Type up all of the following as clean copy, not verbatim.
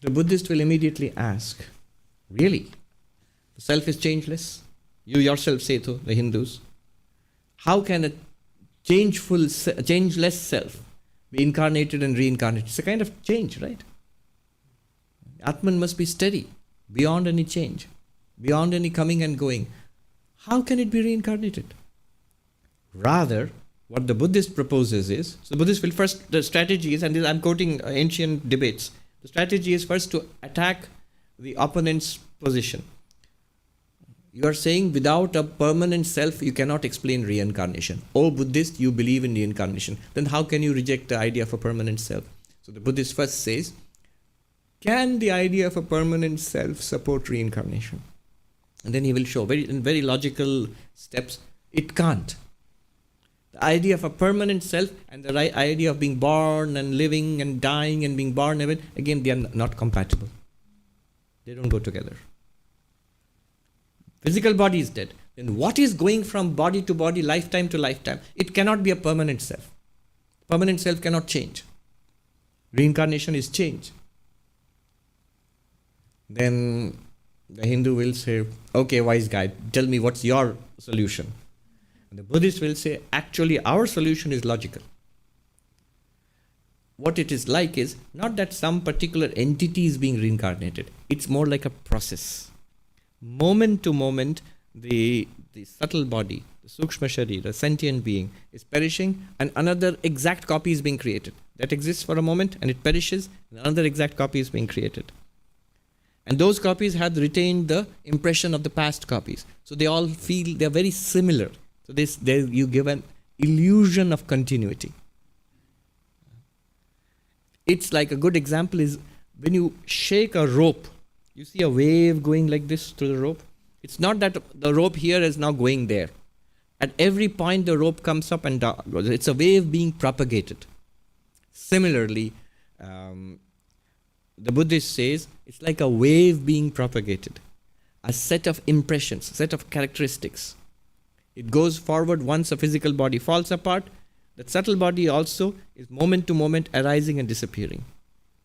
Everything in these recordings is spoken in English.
The Buddhist will immediately ask, really? The self is changeless? You yourself say to the Hindus. How can a changeless self be incarnated and reincarnated? It's a kind of change, right? Atman must be steady, beyond any change, beyond any coming and going. How can it be reincarnated? Rather, what the Buddhist proposes is, so the Buddhist will first, the strategy is, and I'm quoting ancient debates, the strategy is first to attack the opponent's position. You are saying without a permanent self, you cannot explain reincarnation. Oh, Buddhist, you believe in reincarnation. Then how can you reject the idea of a permanent self? So the Buddhist first says, can the idea of a permanent self support reincarnation? And then he will show in very logical steps, it can't. The idea of a permanent self and the idea of being born and living and dying and being born again, they are not compatible. They don't go together. Physical body is dead. Then what is going from body to body, lifetime to lifetime? It cannot be a permanent self. Permanent self cannot change. Reincarnation is change. Then the Hindu will say, okay, wise guy, tell me what's your solution. And the Buddhist will say, actually our solution is logical. What it is like is not that some particular entity is being reincarnated. It's more like a process. Moment to moment, the subtle body, the Sukshma Shari, the sentient being is perishing and another exact copy is being created. That exists for a moment and it perishes and another exact copy is being created. And those copies have retained the impression of the past copies. So they all feel they're very similar. So you give an illusion of continuity. It's like a good example is when you shake a rope, you see a wave going like this through the rope. It's not that the rope here is now going there. At every point the rope comes up and down. It's a wave being propagated. Similarly, the Buddhist says it's like a wave being propagated. A set of impressions, a set of characteristics. It goes forward once a physical body falls apart. That subtle body also is moment to moment arising and disappearing.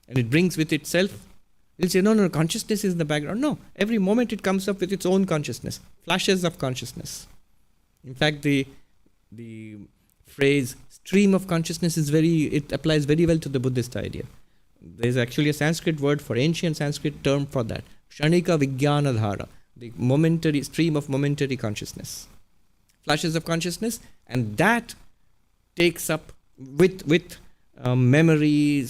And it brings with itself, you'll say, no, consciousness is in the background. No, every moment it comes up with its own consciousness, flashes of consciousness. In fact, the phrase stream of consciousness it applies very well to the Buddhist idea. There's actually a Sanskrit word for ancient Sanskrit term for that. Kshanika Vijnana Dhara, the momentary stream of momentary consciousness. Flashes of consciousness, and that takes up with memories,